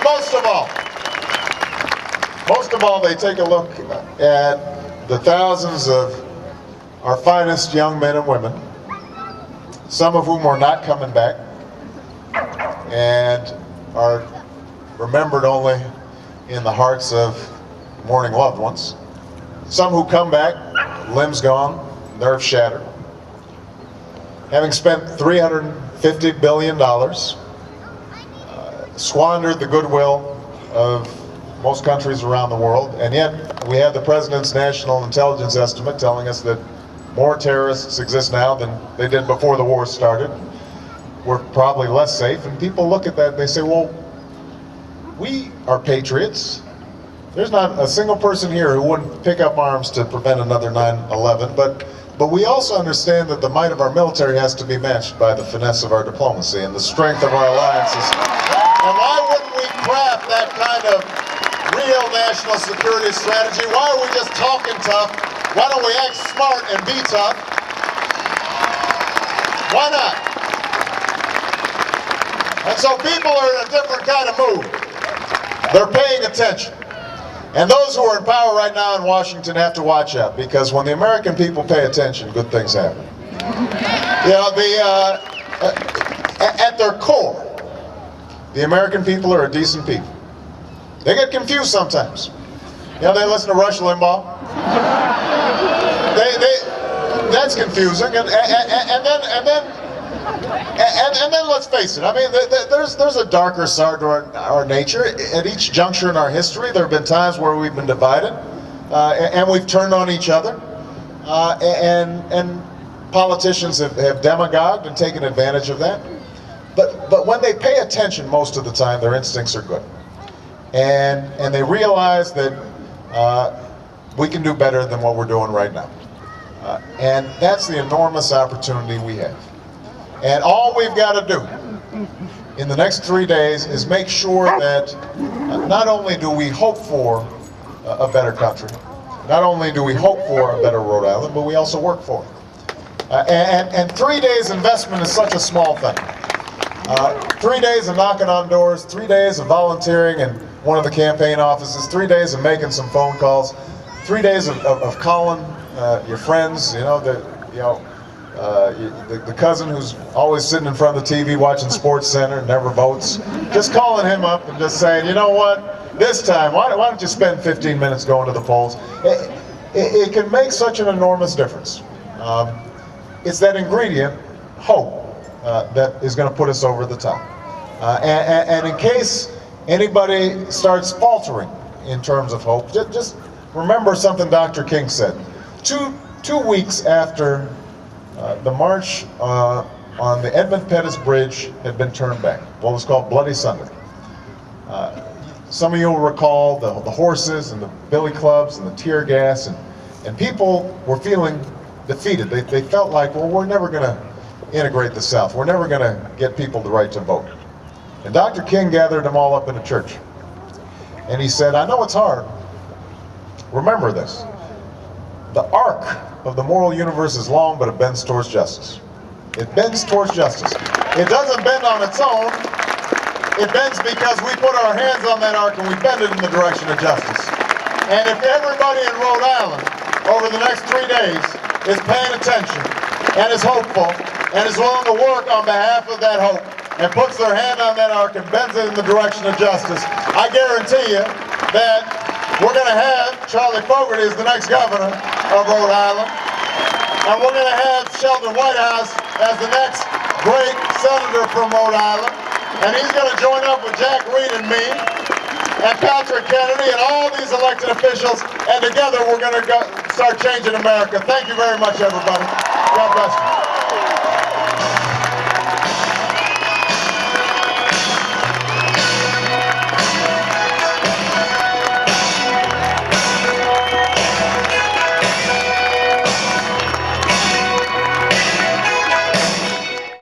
most of all, they take a look at the thousands of our finest young men and women, some of whom are not coming back and are remembered only in the hearts of mourning loved ones. Some who come back, limbs gone, nerves shattered, having spent $350 billion, squandered the goodwill of most countries around the world, and yet we have the President's national intelligence estimate telling us that more terrorists exist now than they did before the war started. We're probably less safe, and people look at that and they say, well, we are patriots. There's not a single person here who wouldn't pick up arms to prevent another 9/11, but we also understand that the might of our military has to be matched by the finesse of our diplomacy and the strength of our alliances. And why wouldn't we craft that kind of real national security strategy? Why are we just talking tough? Why don't we act smart and be tough? Why not? And so people are in a different kind of mood. They're paying attention. And those who are in power right now in Washington have to watch out, because when the American people pay attention, good things happen. You know, at their core, the American people are a decent people. They get confused sometimes. You know, they listen to Rush Limbaugh. That's confusing, and then let's face it. I mean, there's a darker side to our nature. At each juncture in our history, there have been times where we've been divided, and we've turned on each other, and politicians have demagogued and taken advantage of that. But when they pay attention, most of the time, their instincts are good, and they realize that we can do better than what we're doing right now. And that's the enormous opportunity we have. And all we've got to do in the next 3 days is make sure that not only do we hope for a better country, not only do we hope for a better Rhode Island, but we also work for it. And 3 days investment is such a small thing. 3 days of knocking on doors, 3 days of volunteering in one of the campaign offices, 3 days of making some phone calls, 3 days of calling your friends, you know, the cousin who's always sitting in front of the TV watching Sports Center and never votes, just calling him up and just saying, you know what, this time, why don't you spend 15 minutes going to the polls? It can make such an enormous difference. It's that ingredient, hope, that is going to put us over the top. And in case anybody starts faltering in terms of hope, just remember something Dr. King said. Two weeks after the march on the Edmund Pettus Bridge had been turned back, what was called Bloody Sunday. Some of you will recall the horses and the billy clubs and the tear gas, and people were feeling defeated. They felt like, well, we're never going to integrate the South. We're never going to get people the right to vote. And Dr. King gathered them all up in a church. And he said, I know it's hard. Remember this. The arc of the moral universe is long, but it bends towards justice. It bends towards justice. It doesn't bend on its own. It bends because we put our hands on that arc and we bend it in the direction of justice. And if everybody in Rhode Island over the next 3 days is paying attention and is hopeful and is willing to work on behalf of that hope and puts their hand on that arc and bends it in the direction of justice, I guarantee you that we're going to have Charlie Fogarty as the next governor of Rhode Island, and we're going to have Sheldon Whitehouse as the next great senator from Rhode Island, and he's going to join up with Jack Reed and me, and Patrick Kennedy, and all these elected officials, and together we're going to start changing America. Thank you very much, everybody. God bless you.